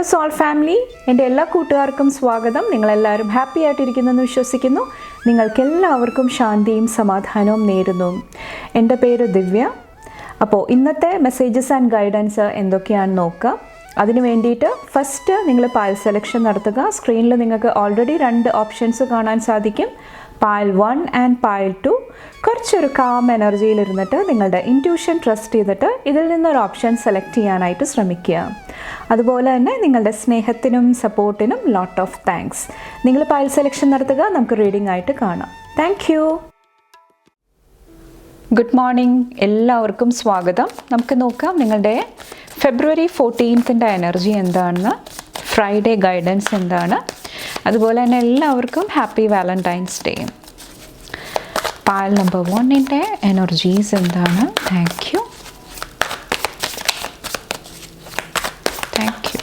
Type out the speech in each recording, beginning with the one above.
Soul family, എൻ്റെ എല്ലാ കൂട്ടുകാർക്കും സ്വാഗതം. നിങ്ങളെല്ലാവരും ഹാപ്പി ആയിട്ടിരിക്കുന്നെന്ന് വിശ്വസിക്കുന്നു. നിങ്ങൾക്കെല്ലാവർക്കും ശാന്തിയും സമാധാനവും നേരുന്നു. എൻ്റെ പേര് ദിവ്യ. അപ്പോൾ ഇന്നത്തെ മെസ്സേജസ് ആൻഡ് ഗൈഡൻസ് എന്തൊക്കെയാണെന്ന് നോക്കാം. അതിന് വേണ്ടിയിട്ട് ഫസ്റ്റ് നിങ്ങൾ പാൽ സെലക്ഷൻ നടത്തുക. സ്ക്രീനിൽ നിങ്ങൾക്ക് ഓൾറെഡി 2 ഓപ്ഷൻസ് കാണാൻ സാധിക്കും, പാൽ 1 ആൻഡ് പാൽ 2. കുറച്ചൊരു കാം എനർജിയിലിരുന്നിട്ട് നിങ്ങളുടെ ഇൻറ്റ്യൂഷൻ ട്രസ്റ്റ് ചെയ്തിട്ട് ഇതിൽ നിന്നൊരു ഓപ്ഷൻ സെലക്ട് ചെയ്യാനായിട്ട് ശ്രമിക്കുക. അതുപോലെ തന്നെ നിങ്ങളുടെ സ്നേഹത്തിനും സപ്പോർട്ടിനും ലോട്ട് ഓഫ് താങ്ക്സ്. നിങ്ങൾ പാൽ സെലക്ഷൻ നടത്തുക, നമുക്ക് റീഡിംഗ് ആയിട്ട് കാണാം. Thank you. ഗുഡ് മോർണിംഗ്, എല്ലാവർക്കും സ്വാഗതം. നമുക്ക് നോക്കാം നിങ്ങളുടെ ഫെബ്രുവരി 14 എനർജി എന്താണെന്ന്, ഫ്രൈഡേ ഗൈഡൻസ് എന്താണ്. അതുപോലെ തന്നെ എല്ലാവർക്കും ഹാപ്പി വാലന്റൈൻസ് ഡേ. പാൽ നമ്പർ 1 എനർജീസ് എന്താണ്? Thank you. Thank you.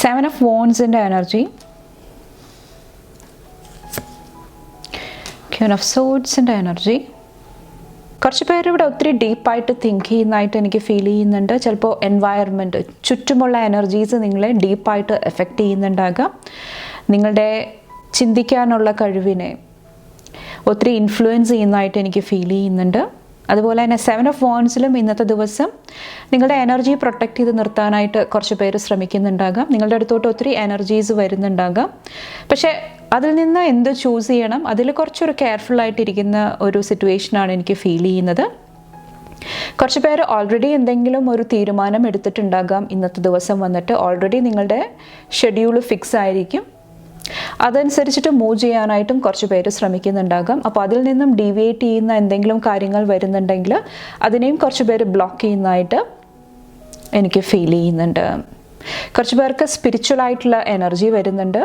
Seven of Wands energy, Queen of Swords energy. കുറച്ച് പേര് ഇവിടെ ഒത്തിരി ഡീപ്പായിട്ട് തിങ്ക് ചെയ്യുന്നതായിട്ട് എനിക്ക് ഫീൽ ചെയ്യുന്നുണ്ട്. ചിലപ്പോൾ എൻവയറമെൻറ്റ്, ചുറ്റുമുള്ള എനർജീസ് നിങ്ങളെ ഡീപ്പായിട്ട് എഫക്റ്റ് ചെയ്യുന്നുണ്ടാകാം. നിങ്ങളുടെ ചിന്തിക്കാനുള്ള കഴിവിനെ ഒത്തിരി ഇൻഫ്ലുവൻസ് ചെയ്യുന്നതായിട്ട് എനിക്ക് ഫീൽ ചെയ്യുന്നുണ്ട്. അതുപോലെ തന്നെ 7 of Wandsലും ഇന്നത്തെ ദിവസം നിങ്ങളുടെ എനർജി പ്രൊട്ടക്റ്റ് ചെയ്ത് നിർത്താനായിട്ട് കുറച്ച് പേര് ശ്രമിക്കുന്നുണ്ടാകാം. നിങ്ങളുടെ അടുത്തോട്ട് ഒത്തിരി എനർജീസ് വരുന്നുണ്ടാകാം. പക്ഷേ അതിൽ നിന്ന് എന്ത് ചൂസ് ചെയ്യണം, അതിൽ കുറച്ചൊരു കെയർഫുൾ ആയിട്ടിരിക്കുന്ന ഒരു സിറ്റുവേഷനാണ് എനിക്ക് ഫീൽ ചെയ്യുന്നത്. കുറച്ച് പേര് ഓൾറെഡി എന്തെങ്കിലും ഒരു തീരുമാനം എടുത്തിട്ടുണ്ടാകാം. ഇന്നത്തെ ദിവസം വന്നിട്ട് ഓൾറെഡി നിങ്ങളുടെ ഷെഡ്യൂൾ ഫിക്സ് ആയിരിക്കും. അതനുസരിച്ചിട്ട് മൂവ് ചെയ്യാനായിട്ടും കുറച്ച് പേര് ശ്രമിക്കുന്നുണ്ടാകാം. അപ്പോൾ അതിൽ നിന്നും ഡീവിയേറ്റ് ചെയ്യുന്ന എന്തെങ്കിലും കാര്യങ്ങൾ വരുന്നുണ്ടെങ്കിൽ അതിനെയും കുറച്ച് പേര് ബ്ലോക്ക് ചെയ്യുന്നതായിട്ട് എനിക്ക് ഫീൽ ചെയ്യുന്നുണ്ട്. കുറച്ച് പേർക്ക് സ്പിരിച്വൽ ആയിട്ടുള്ള എനർജി വരുന്നുണ്ട്.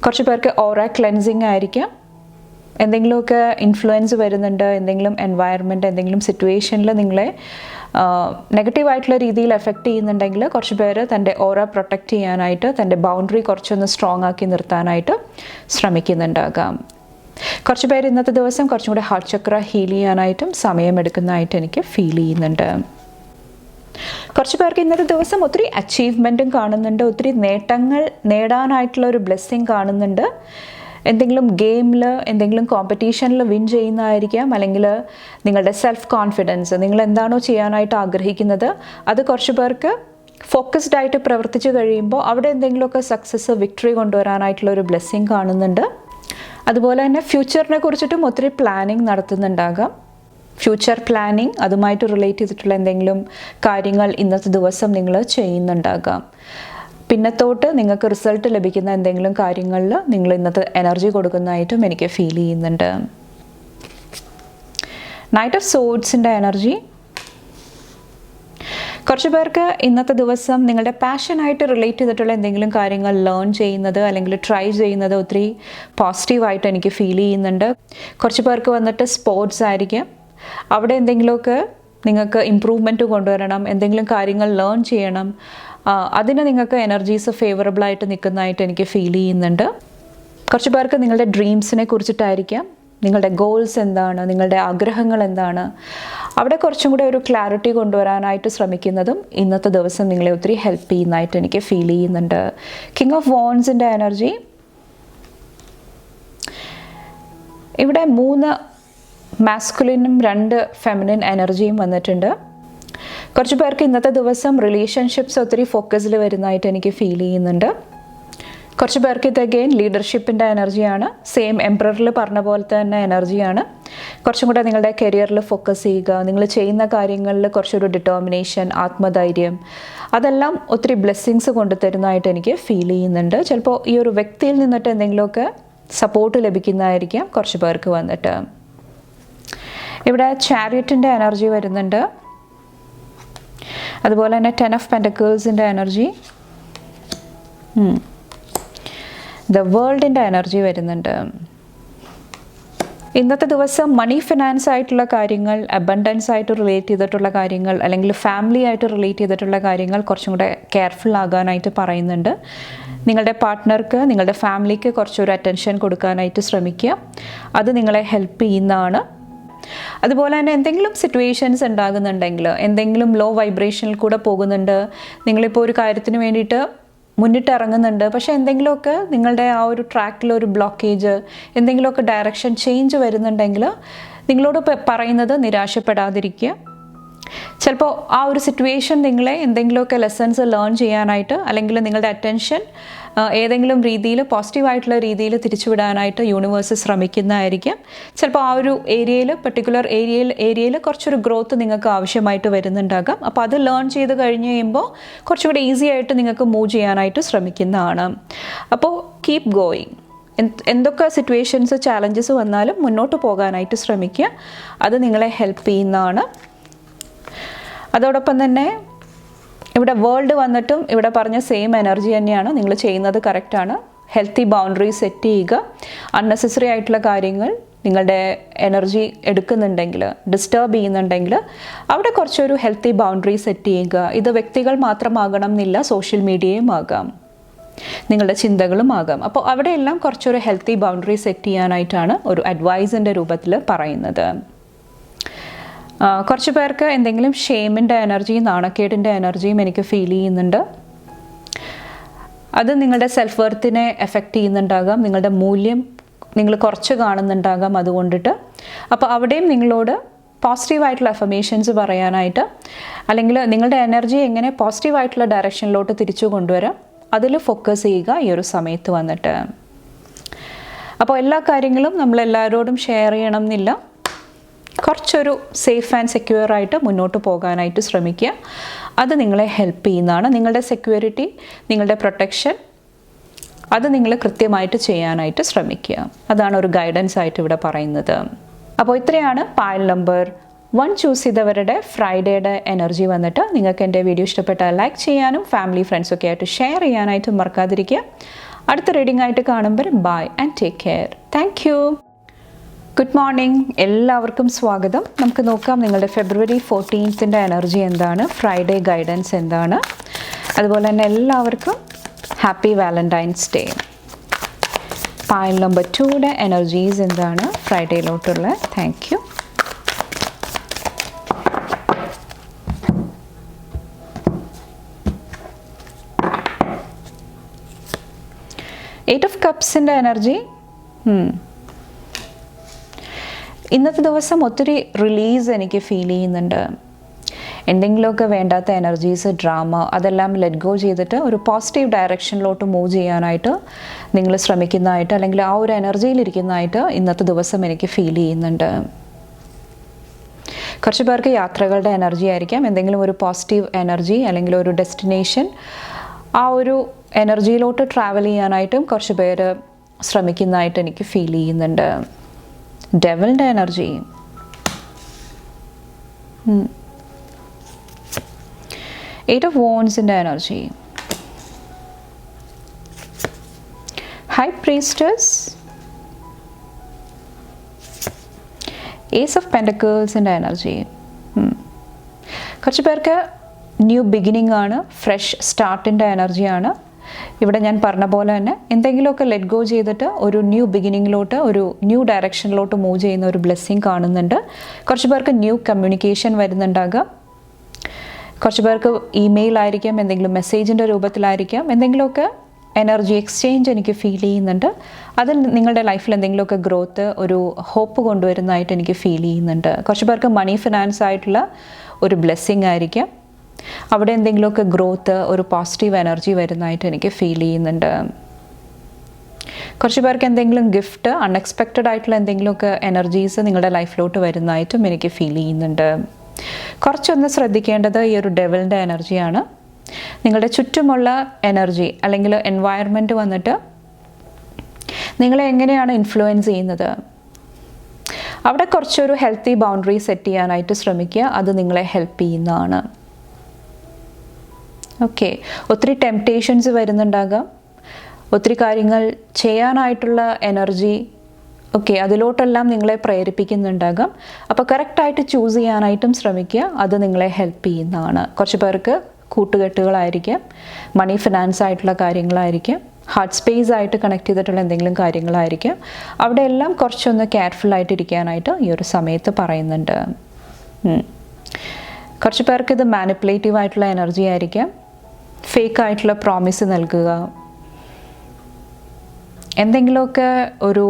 കുറച്ച് പേർക്ക് ഓറ ക്ലെൻസിങ് ആയിരിക്കാം. എന്തെങ്കിലുമൊക്കെ ഇൻഫ്ലുവൻസ് വരുന്നുണ്ട്. എന്തെങ്കിലും എൻവയറമെൻറ്റ്, എന്തെങ്കിലും സിറ്റുവേഷനിൽ നിങ്ങളെ നെഗറ്റീവായിട്ടുള്ള രീതിയിൽ എഫക്റ്റ് ചെയ്യുന്നുണ്ടെങ്കിൽ കുറച്ച് പേര് തൻ്റെ ഓറ പ്രൊട്ടക്റ്റ് ചെയ്യാനായിട്ട് തൻ്റെ ബൗണ്ടറി കുറച്ചൊന്ന് സ്ട്രോങ് ആക്കി നിർത്താനായിട്ട് ശ്രമിക്കുന്നുണ്ടാകാം. കുറച്ച് പേര് ഇന്നത്തെ ദിവസം കുറച്ചും കൂടെ ഹാർട്ട് ചക്ര ഹീൽ ചെയ്യാനായിട്ടും സമയമെടുക്കുന്നതായിട്ട് എനിക്ക് ഫീൽ ചെയ്യുന്നുണ്ട്. കുറച്ച് പേർക്ക് ഇന്നത്തെ ദിവസം ഒത്തിരി അച്ചീവ്മെൻറ്റും കാണുന്നുണ്ട്. ഒത്തിരി നേട്ടങ്ങൾ നേടാനായിട്ടുള്ള ഒരു ബ്ലെസ്സിങ് കാണുന്നുണ്ട്. എന്തെങ്കിലും ഗെയിമിൽ, എന്തെങ്കിലും കോമ്പറ്റീഷനിൽ വിൻ ചെയ്യുന്നതായിരിക്കാം. അല്ലെങ്കിൽ നിങ്ങളുടെ സെൽഫ് കോൺഫിഡൻസ്, നിങ്ങൾ എന്താണോ ചെയ്യാനായിട്ട് ആഗ്രഹിക്കുന്നത് അത് കുറച്ച് പേർക്ക് ഫോക്കസ്ഡ് ആയിട്ട് പ്രവർത്തിച്ച് കഴിയുമ്പോൾ അവിടെ എന്തെങ്കിലുമൊക്കെ സക്സസ്, വിക്ടറി കൊണ്ടുവരാനായിട്ടുള്ള ഒരു ബ്ലെസ്സിങ് കാണുന്നുണ്ട്. അതുപോലെ തന്നെ ഫ്യൂച്ചറിനെ കുറിച്ചിട്ടും ഒത്തിരി പ്ലാനിങ് നടത്തുന്നുണ്ടാകാം. ഫ്യൂച്ചർ പ്ലാനിങ്, അതുമായിട്ട് റിലേറ്റ് ചെയ്തിട്ടുള്ള എന്തെങ്കിലും കാര്യങ്ങൾ ഇന്നത്തെ ദിവസം നിങ്ങൾ ചെയ്യുന്നുണ്ടാകാം. പിന്നത്തോട്ട് നിങ്ങൾക്ക് റിസൾട്ട് ലഭിക്കുന്ന എന്തെങ്കിലും കാര്യങ്ങളിൽ നിങ്ങൾ ഇന്നത്തെ എനർജി കൊടുക്കുന്നതായിട്ടും എനിക്ക് ഫീൽ ചെയ്യുന്നുണ്ട്. നൈറ്റ് ഓഫ് സോഡ്സിൻ്റെ എനർജി. കുറച്ച് പേർക്ക് ഇന്നത്തെ ദിവസം നിങ്ങളുടെ പാഷനായിട്ട് റിലേറ്റ് ചെയ്തിട്ടുള്ള എന്തെങ്കിലും കാര്യങ്ങൾ ലേൺ ചെയ്യുന്നത് അല്ലെങ്കിൽ ട്രൈ ചെയ്യുന്നത് ഒത്തിരി പോസിറ്റീവായിട്ട് എനിക്ക് ഫീൽ ചെയ്യുന്നുണ്ട്. കുറച്ച് പേർക്ക് വന്നിട്ട് സ്പോർട്സ് ആയിരിക്കും. അവിടെ എന്തെങ്കിലുമൊക്കെ നിങ്ങൾക്ക് ഇമ്പ്രൂവ്മെൻറ്റ് കൊണ്ടുവരണം, എന്തെങ്കിലും കാര്യങ്ങൾ ലേൺ ചെയ്യണം. അതിന് നിങ്ങൾക്ക് എനർജീസ് ഫേവറബിളായിട്ട് നിൽക്കുന്നതായിട്ട് എനിക്ക് ഫീൽ ചെയ്യുന്നുണ്ട്. കുറച്ച് പേർക്ക് നിങ്ങളുടെ ഡ്രീംസിനെ കുറിച്ചിട്ടായിരിക്കാം. നിങ്ങളുടെ ഗോൾസ് എന്താണ്, നിങ്ങളുടെ ആഗ്രഹങ്ങൾ എന്താണ്, അവിടെ കുറച്ചും കൂടെ ഒരു ക്ലാരിറ്റി കൊണ്ടുവരാനായിട്ട് ശ്രമിക്കുന്നതും ഇന്നത്തെ ദിവസം നിങ്ങളെ ഒത്തിരി ഹെൽപ്പ് ചെയ്യുന്നതായിട്ട് എനിക്ക് ഫീൽ ചെയ്യുന്നുണ്ട്. കിങ് ഓഫ് വോൺസിൻ്റെ എനർജി. ഇവിടെ 3 മാസ്കുലിനും 2 ഫെമിനിൻ എനർജിയും വന്നിട്ടുണ്ട്. കുറച്ച് പേർക്ക് ഇന്നത്തെ ദിവസം റിലേഷൻഷിപ്സ് ഒത്തിരി ഫോക്കസിൽ വരുന്നതായിട്ട് എനിക്ക് ഫീൽ ചെയ്യുന്നുണ്ട്. കുറച്ച് പേർക്ക് ഇത് അഗെയിൻ ലീഡർഷിപ്പിൻ്റെ എനർജിയാണ്. സെയിം എംപററിൽ പറഞ്ഞ പോലത്തെ തന്നെ എനർജിയാണ്. കുറച്ചും കൂടെ നിങ്ങളുടെ കരിയറിൽ ഫോക്കസ് ചെയ്യുക, നിങ്ങൾ ചെയ്യുന്ന കാര്യങ്ങളിൽ കുറച്ചൊരു ഡിറ്റർമിനേഷൻ, ആത്മധൈര്യം, അതെല്ലാം ഒത്തിരി ബ്ലെസ്സിങ്സ് കൊണ്ടുതരുന്നതായിട്ട് എനിക്ക് ഫീൽ ചെയ്യുന്നുണ്ട്. ചിലപ്പോൾ ഈ ഒരു വ്യക്തിയിൽ നിന്നിട്ട് എന്തെങ്കിലുമൊക്കെ സപ്പോർട്ട് ലഭിക്കുന്നതായിരിക്കാം കുറച്ച് പേർക്ക് വന്നിട്ട്. ഇവിടെ ചാരിയറ്റിൻ്റെ എനർജി വരുന്നുണ്ട്. അതുപോലെ തന്നെ 10 of Pentaclesൻ്റെ എനർജി, ദ വേൾഡിൻ്റെ എനർജി വരുന്നുണ്ട്. ഇന്നത്തെ ദിവസം മണി ഫിനാൻസ് ആയിട്ടുള്ള കാര്യങ്ങൾ, അബണ്ടൻസ് ആയിട്ട് റിലേറ്റ് ചെയ്തിട്ടുള്ള കാര്യങ്ങൾ, അല്ലെങ്കിൽ ഫാമിലി ആയിട്ട് റിലേറ്റ് ചെയ്തിട്ടുള്ള കാര്യങ്ങൾ കുറച്ചും കൂടെ കെയർഫുൾ ആകാനായിട്ട് പറയുന്നുണ്ട്. നിങ്ങളുടെ പാർട്ട്ണർക്ക്, നിങ്ങളുടെ ഫാമിലിക്ക് കുറച്ചൊരു അറ്റൻഷൻ കൊടുക്കാനായിട്ട് ശ്രമിക്കുക. അത് നിങ്ങളെ ഹെൽപ്പ് ചെയ്യുന്നതാണ്. അതുപോലെ തന്നെ എന്തെങ്കിലും സിറ്റുവേഷൻസ് ഉണ്ടാകുന്നുണ്ടെങ്കിൽ, എന്തെങ്കിലും ലോ വൈബ്രേഷനിൽ കൂടെ പോകുന്നുണ്ട്, നിങ്ങളിപ്പോൾ ഒരു കാര്യത്തിന് വേണ്ടിയിട്ട് മുന്നിട്ടിറങ്ങുന്നുണ്ട്, പക്ഷേ എന്തെങ്കിലുമൊക്കെ നിങ്ങളുടെ ആ ഒരു ട്രാക്കിൽ ഒരു ബ്ലോക്കേജ്, എന്തെങ്കിലുമൊക്കെ ഡയറക്ഷൻ ചേഞ്ച് വരുന്നുണ്ടെങ്കിൽ നിങ്ങളോട് പറയുന്നത് നിരാശപ്പെടാതിരിക്കുക. ചിലപ്പോൾ ആ ഒരു സിറ്റുവേഷൻ നിങ്ങളെ എന്തെങ്കിലുമൊക്കെ ലെസൺസ് ലേൺ ചെയ്യാനായിട്ട്, അല്ലെങ്കിൽ നിങ്ങളുടെ അറ്റൻഷൻ ഏതെങ്കിലും രീതിയിൽ പോസിറ്റീവായിട്ടുള്ള രീതിയിൽ തിരിച്ചുവിടാനായിട്ട് യൂണിവേഴ്സ് ശ്രമിക്കുന്നതായിരിക്കും. ചിലപ്പോൾ ആ ഒരു പർട്ടിക്കുലർ ഏരിയയിൽ കുറച്ചൊരു ഗ്രോത്ത് നിങ്ങൾക്ക് ആവശ്യമായിട്ട് വരുന്നുണ്ടാകാം. അപ്പോൾ അത് ലേൺ ചെയ്ത് കഴിഞ്ഞ് കഴിയുമ്പോൾ കുറച്ചുകൂടി ഈസി ആയിട്ട് നിങ്ങൾക്ക് മൂവ് ചെയ്യാനായിട്ട് ശ്രമിക്കുന്നതാണ്. അപ്പോൾ കീപ് ഗോയിങ്. എന്തൊക്കെ സിറ്റുവേഷൻസ്, ചാലഞ്ചസ് വന്നാലും മുന്നോട്ട് പോകാനായിട്ട് ശ്രമിക്കുക. അത് നിങ്ങളെ ഹെൽപ്പ് ചെയ്യുന്നതാണ്. അതോടൊപ്പം തന്നെ ഇവിടെ വേൾഡ് വന്നിട്ടും ഇവിടെ പറഞ്ഞ സെയിം എനർജി തന്നെയാണ്. നിങ്ങൾ ചെയ്യുന്നത് കറക്റ്റാണ്. ഹെൽത്തി ബൗണ്ടറി സെറ്റ് ചെയ്യുക. അൺനെസസറി ആയിട്ടുള്ള കാര്യങ്ങൾ നിങ്ങളുടെ എനർജി എടുക്കുന്നുണ്ടെങ്കിൽ, ഡിസ്റ്റർബ് ചെയ്യുന്നുണ്ടെങ്കിൽ അവിടെ കുറച്ചൊരു ഹെൽത്തി ബൗണ്ടറി സെറ്റ് ചെയ്യുക. ഇത് വ്യക്തികൾ മാത്രമാകണം എന്നില്ല, സോഷ്യൽ മീഡിയയും ആകാം, നിങ്ങളുടെ ചിന്തകളും ആകാം. അപ്പോൾ അവിടെയെല്ലാം കുറച്ചൊരു ഹെൽത്തി ബൗണ്ടറി സെറ്റ് ചെയ്യാനായിട്ടാണ് ഒരു അഡ്വൈസിൻ്റെ രൂപത്തിൽ പറയുന്നത്. കുറച്ച് പേർക്ക് എന്തെങ്കിലും ഷെയിമിൻ്റെ എനർജിയും നാണക്കേടിൻ്റെ എനർജിയും എനിക്ക് ഫീൽ ചെയ്യുന്നുണ്ട്. അത് നിങ്ങളുടെ സെൽഫ് വർത്തിനെ എഫക്റ്റ് ചെയ്യുന്നുണ്ടാകാം. നിങ്ങളുടെ മൂല്യം നിങ്ങൾ കുറച്ച് കാണുന്നുണ്ടാകാം അതുകൊണ്ടിട്ട്. അപ്പോൾ അവിടെയും നിങ്ങളോട് പോസിറ്റീവായിട്ടുള്ള അഫർമേഷൻസ് പറയാനായിട്ട്, അല്ലെങ്കിൽ നിങ്ങളുടെ എനർജി എങ്ങനെ പോസിറ്റീവായിട്ടുള്ള ഡയറക്ഷനിലോട്ട് തിരിച്ചു കൊണ്ടുവരാം, അതിൽ ഫോക്കസ് ചെയ്യുക ഈ ഒരു സമയത്ത് വന്നിട്ട്. അപ്പോൾ എല്ലാ കാര്യങ്ങളും നമ്മളെല്ലാവരോടും ഷെയർ ചെയ്യണം എന്നില്ല. കുറച്ചൊരു സേഫ് ആൻഡ് സെക്യൂർ ആയിട്ട് മുന്നോട്ട് പോകാനായിട്ട് ശ്രമിക്കുക. അത് നിങ്ങളെ ഹെൽപ്പ് ചെയ്യുന്നതാണ്. നിങ്ങളുടെ സെക്യൂരിറ്റി, നിങ്ങളുടെ പ്രൊട്ടക്ഷൻ, അത് നിങ്ങൾ കൃത്യമായിട്ട് ചെയ്യാനായിട്ട് ശ്രമിക്കുക. അതാണ് ഒരു ഗൈഡൻസ് ആയിട്ട് ഇവിടെ പറയുന്നത്. അപ്പോൾ ഇത്രയാണ് പായൽ നമ്പർ 1 ചൂസ് ചെയ്തവരുടെ ഫ്രൈഡേയുടെ എനർജി വന്നിട്ട്. നിങ്ങൾക്ക് എൻ്റെ വീഡിയോ ഇഷ്ടപ്പെട്ടാൽ ലൈക്ക് ചെയ്യാനും ഫാമിലി ഫ്രണ്ട്സൊക്കെ ആയിട്ട് ഷെയർ ചെയ്യാനായിട്ടും മറക്കാതിരിക്കുക. അടുത്ത റീഡിംഗ് ആയിട്ട് കാണുമ്പോൾ bye and take care. Thank you. Good morning, എല്ലാവർക്കും സ്വാഗതം. നമുക്ക് നോക്കാം നിങ്ങളുടെ ഫെബ്രുവരി 14 എനർജി എന്താണ്, ഫ്രൈഡേ ഗൈഡൻസ് എന്താണ്. അതുപോലെ തന്നെ എല്ലാവർക്കും happy Valentine's day. Payal number 2 energies എന്താണ് ഫ്രൈഡേയിലോട്ടുള്ള. Thank you. എയ്റ്റ് ഓഫ് കപ്സിൻ്റെ എനർജി. ഇന്നത്തെ ദിവസം ഒത്തിരി റിലീസ് എനിക്ക് ഫീൽ ചെയ്യുന്നുണ്ട്. എന്തെങ്കിലുമൊക്കെ വേണ്ടാത്ത എനർജീസ്, ഡ്രാമ, അതെല്ലാം ലെറ്റ് ഗോ ചെയ്തിട്ട് ഒരു പോസിറ്റീവ് ഡയറക്ഷനിലോട്ട് മൂവ് ചെയ്യാനായിട്ട് നിങ്ങൾ ശ്രമിക്കുന്നതായിട്ട്, അല്ലെങ്കിൽ ആ ഒരു എനർജിയിലിരിക്കുന്നതായിട്ട് ഇന്നത്തെ ദിവസം എനിക്ക് ഫീൽ ചെയ്യുന്നുണ്ട്. കുറച്ച് പേർക്ക് യാത്രകളുടെ എനർജി ആയിരിക്കാം, എന്തെങ്കിലും ഒരു പോസിറ്റീവ് എനർജി അല്ലെങ്കിൽ ഒരു ഡെസ്റ്റിനേഷൻ, ആ ഒരു എനർജിയിലോട്ട് ട്രാവൽ ചെയ്യാനായിട്ടും കുറച്ച് പേര് ശ്രമിക്കുന്നതായിട്ട് എനിക്ക് ഫീൽ ചെയ്യുന്നുണ്ട്. ഡെവിളിൻ്റെ എനർജി. എയ്റ്റ് ഓഫ് വോൺസിൻ്റെ energy. High priestess. Ace of പെൻറ്റക്കിൾസിൻ്റെ എനർജി. കുറച്ച് പേർക്ക് ന്യൂ ബിഗിനിങ് ആണ്, ഫ്രഷ് സ്റ്റാർട്ടിൻ്റെ എനർജിയാണ്. ഇവിടെ ഞാൻ പറഞ്ഞ പോലെ തന്നെ എന്തെങ്കിലുമൊക്കെ ലെറ്റ് ഗോ ചെയ്തിട്ട് ഒരു ന്യൂ ബിഗിനിങ്ങിലോട്ട്, ഒരു ന്യൂ ഡയറക്ഷനിലോട്ട് മൂവ് ചെയ്യുന്ന ഒരു ബ്ലെസ്സിങ് കാണുന്നുണ്ട്. കുറച്ച് പേർക്ക് ന്യൂ കമ്മ്യൂണിക്കേഷൻ വരുന്നുണ്ടാകാം. കുറച്ച് പേർക്ക് ഇമെയിൽ ആയിരിക്കാം, എന്തെങ്കിലും മെസ്സേജിൻ്റെ രൂപത്തിലായിരിക്കാം, എന്തെങ്കിലുമൊക്കെ എനർജി എക്സ്ചേഞ്ച് എനിക്ക് ഫീൽ ചെയ്യുന്നുണ്ട്. അതിൽ നിങ്ങളുടെ ലൈഫിൽ എന്തെങ്കിലുമൊക്കെ ഗ്രോത്ത്, ഒരു ഹോപ്പ് കൊണ്ടുവരുന്നതായിട്ട് എനിക്ക് ഫീൽ ചെയ്യുന്നുണ്ട്. കുറച്ച് പേർക്ക് മണി ഫിനാൻസ് ആയിട്ടുള്ള ഒരു ബ്ലെസ്സിങ് ആയിരിക്കാം. അവിടെ എന്തെങ്കിലുമൊക്കെ ഗ്രോത്ത്, ഒരു പോസിറ്റീവ് എനർജി വരുന്നതായിട്ട് എനിക്ക് ഫീൽ ചെയ്യുന്നുണ്ട്. കുറച്ച് പേർക്ക് എന്തെങ്കിലും ഗിഫ്റ്റ്, അൺഎക്സ്പെക്റ്റഡ് ആയിട്ടുള്ള എന്തെങ്കിലുമൊക്കെ എനർജീസ് നിങ്ങളുടെ ലൈഫിലോട്ട് വരുന്നതായിട്ടും എനിക്ക് ഫീൽ ചെയ്യുന്നുണ്ട്. കുറച്ചൊന്ന് ശ്രദ്ധിക്കേണ്ടത് ഈ ഒരു ഡെവിളിൻ്റെ എനർജിയാണ്. നിങ്ങളുടെ ചുറ്റുമുള്ള എനർജി അല്ലെങ്കിൽ എൻവയറമെൻറ്റ് വന്നിട്ട് നിങ്ങളെ എങ്ങനെയാണ് ഇൻഫ്ലുവൻസ് ചെയ്യുന്നത്, അവിടെ കുറച്ചൊരു ഹെൽത്തി ബൗണ്ടറി സെറ്റ് ചെയ്യാനായിട്ട് ശ്രമിക്കുക. അത് നിങ്ങളെ ഹെൽപ്പ് ചെയ്യുന്നതാണ്. ഓക്കെ, ഒത്തിരി ടെംപ്റ്റേഷൻസ് വരുന്നുണ്ടാകാം, ഒത്തിരി കാര്യങ്ങൾ ചെയ്യാനായിട്ടുള്ള എനർജി, ഓക്കെ, അതിലോട്ടെല്ലാം നിങ്ങളെ പ്രേരിപ്പിക്കുന്നുണ്ടാകാം. അപ്പോൾ കറക്റ്റായിട്ട് ചൂസ് ചെയ്യാനായിട്ടും ശ്രമിക്കുക. അത് നിങ്ങളെ ഹെൽപ്പ് ചെയ്യുന്നതാണ്. കുറച്ച് പേർക്ക് കൂട്ടുകെട്ടുകളായിരിക്കാം, മണി ഫിനാൻസ് ആയിട്ടുള്ള കാര്യങ്ങളായിരിക്കാം, ഹാർട്ട് സ്പേസ് ആയിട്ട് കണക്ട് ചെയ്തിട്ടുള്ള എന്തെങ്കിലും കാര്യങ്ങളായിരിക്കും. അവിടെയെല്ലാം കുറച്ചൊന്ന് കെയർഫുള്ളായിട്ട് ഇരിക്കാനായിട്ട് ഈ ഒരു സമയത്ത് പറയുന്നുണ്ട്. കുറച്ച് പേർക്ക് ഇത് മാനിപ്പുലേറ്റീവ് ആയിട്ടുള്ള എനർജി ആയിരിക്കാം. ഫേക്ക് ആയിട്ടുള്ള പ്രോമിസ് നൽകുക, എന്തെങ്കിലുമൊക്കെ ഒരു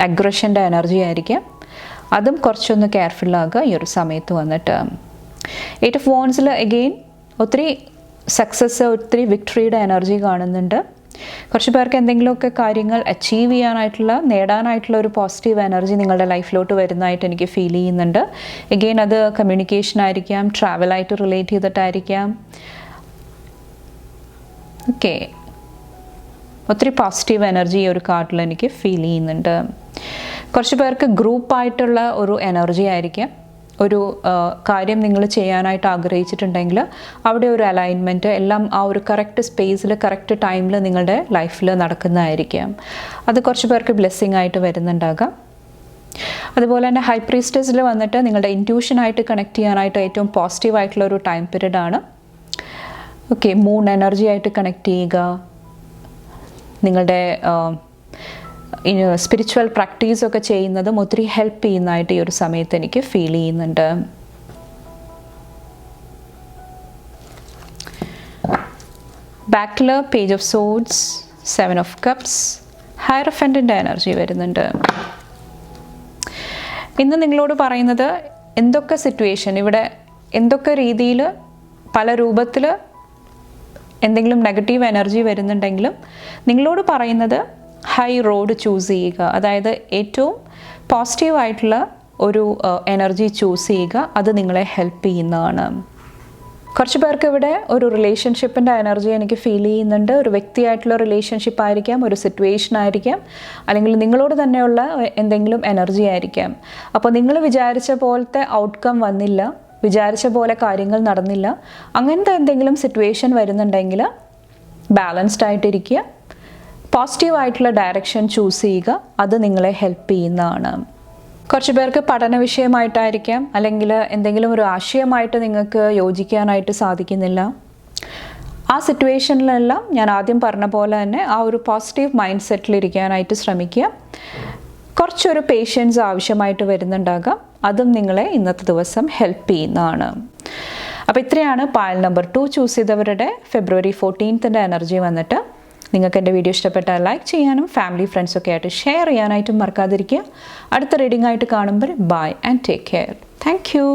അഗ്രഷൻ്റെ എനർജി ആയിരിക്കാം. അതും കുറച്ചൊന്ന് കെയർഫുള്ളാകുക ഈ ഒരു സമയത്ത് വന്നിട്ട്. 8 ഓഫ് വാൻഡ്സിൽ അഗെയിൻ ഒത്തിരി സക്സസ്, ഒത്തിരി വിക്ടറിയുടെ എനർജി കാണുന്നുണ്ട്. കുറച്ച് പേർക്ക് എന്തെങ്കിലുമൊക്കെ കാര്യങ്ങൾ അച്ചീവ് ചെയ്യാനായിട്ടുള്ള, നേടാനായിട്ടുള്ള ഒരു പോസിറ്റീവ് എനർജി നിങ്ങളുടെ ലൈഫിലോട്ട് വരുന്നതായിട്ട് എനിക്ക് ഫീൽ ചെയ്യുന്നുണ്ട്. എഗെയിൻ അത് കമ്മ്യൂണിക്കേഷൻ ആയിരിക്കാം, ട്രാവലായിട്ട് റിലേറ്റ് ചെയ്തിട്ടായിരിക്കാം. ഓക്കെ, ഒത്തിരി പോസിറ്റീവ് എനർജി ഈ ഒരു കാർഡിൽ എനിക്ക് ഫീൽ ചെയ്യുന്നുണ്ട്. കുറച്ച് പേർക്ക് ഗ്രൂപ്പായിട്ടുള്ള ഒരു എനർജി ആയിരിക്കാം. ഒരു കാര്യം നിങ്ങൾ ചെയ്യാനായിട്ട് ആഗ്രഹിച്ചിട്ടുണ്ടെങ്കിൽ അവിടെ ഒരു അലൈൻമെൻറ്റ് എല്ലാം ആ ഒരു കറക്റ്റ് സ്പേസിൽ കറക്റ്റ് ടൈമിൽ നിങ്ങളുടെ ലൈഫിൽ നടക്കുന്നതായിരിക്കാം. അത് കുറച്ച് പേർക്ക് ബ്ലെസ്സിങ് ആയിട്ട് വരുന്നുണ്ടാകാം. അതുപോലെ തന്നെ ഹൈ പ്രീസ്റ്റസിൽ വന്നിട്ട് നിങ്ങളുടെ ഇൻറ്റ്യൂഷനായിട്ട് കണക്ട് ചെയ്യാനായിട്ട് ഏറ്റവും പോസിറ്റീവ് ആയിട്ടുള്ള ഒരു ടൈം പീരീഡാണ്. ഓക്കെ, മൂൺ എനർജി ആയിട്ട് കണക്ട് ചെയ്യുക, നിങ്ങളുടെ സ്പിരിച്വൽ പ്രാക്ടീസൊക്കെ ചെയ്യുന്നതും ഒത്തിരി ഹെൽപ്പ് ചെയ്യുന്നതായിട്ട് ഈ ഒരു സമയത്ത് എനിക്ക് ഫീൽ ചെയ്യുന്നുണ്ട്. ബാക്കിൽ page of swords, 7 of cups, ഹയറഫൻറ്റിൻ്റെ എനർജി വരുന്നുണ്ട്. ഇന്ന് നിങ്ങളോട് പറയുന്നത് എന്തൊക്കെ സിറ്റുവേഷൻ, ഇവിടെ എന്തൊക്കെ രീതിയിൽ പല രൂപത്തിൽ എന്തെങ്കിലും നെഗറ്റീവ് എനർജി വരുന്നുണ്ടെങ്കിലും നിങ്ങളോട് പറയുന്നത് ഹൈ റോഡ് ചൂസ് ചെയ്യുക. അതായത് ഏറ്റവും പോസിറ്റീവായിട്ടുള്ള ഒരു എനർജി ചൂസ് ചെയ്യുക. അത് നിങ്ങളെ ഹെൽപ്പ് ചെയ്യുന്നതാണ്. കുറച്ച് പേർക്ക് ഇവിടെ ഒരു റിലേഷൻഷിപ്പിൻ്റെ എനർജി എനിക്ക് ഫീൽ ചെയ്യുന്നുണ്ട്. ഒരു വ്യക്തിയായിട്ടുള്ള റിലേഷൻഷിപ്പ് ആയിരിക്കാം, ഒരു സിറ്റുവേഷൻ ആയിരിക്കാം, അല്ലെങ്കിൽ നിങ്ങളോട് തന്നെയുള്ള എന്തെങ്കിലും എനർജി ആയിരിക്കാം. അപ്പോൾ നിങ്ങൾ വിചാരിച്ച പോലത്തെ ഔട്ട്കം വന്നില്ല, വിചാരിച്ച പോലെ കാര്യങ്ങൾ നടന്നില്ല, അങ്ങനത്തെ എന്തെങ്കിലും സിറ്റുവേഷൻ വരുന്നുണ്ടെങ്കിൽ ബാലൻസ്ഡ് ആയിട്ടിരിക്കുക, പോസിറ്റീവായിട്ടുള്ള ഡയറക്ഷൻ ചൂസ് ചെയ്യുക. അത് നിങ്ങളെ ഹെൽപ്പ് ചെയ്യുന്നതാണ്. കുറച്ച് പേർക്ക് പഠന വിഷയമായിട്ടായിരിക്കാം, അല്ലെങ്കിൽ എന്തെങ്കിലും ഒരു ആശയമായിട്ട് നിങ്ങൾക്ക് യോജിക്കാനായിട്ട് സാധിക്കുന്നില്ല. ആ സിറ്റുവേഷനിലെല്ലാം ഞാൻ ആദ്യം പറഞ്ഞ പോലെ തന്നെ ആ ഒരു പോസിറ്റീവ് മൈൻഡ് സെറ്റിലിരിക്കാനായിട്ട് ശ്രമിക്കുക. കുറച്ചൊരു പേഷ്യൻസ് ആവശ്യമായിട്ട് വരുന്നുണ്ടാകാം. അതും നിങ്ങളെ ഇന്നത്തെ ദിവസം ഹെൽപ്പ് ചെയ്യുന്നതാണ്. അപ്പോൾ ഇത്രയാണ് പായൽ നമ്പർ 2 ചൂസ് ചെയ്തവരുടെ ഫെബ്രുവരി 14 എനർജി വന്നിട്ട്. നിങ്ങൾക്ക് എൻ്റെ വീഡിയോ ഇഷ്ടപ്പെട്ടാൽ ലൈക്ക് ചെയ്യാനും ഫാമിലി ഫ്രണ്ട്സൊക്കെ ആയിട്ട് ഷെയർ ചെയ്യാനായിട്ടും മറക്കാതിരിക്കുക. അടുത്ത റീഡിംഗ് ആയിട്ട് കാണുമ്പോൾ bye and take care. Thank U.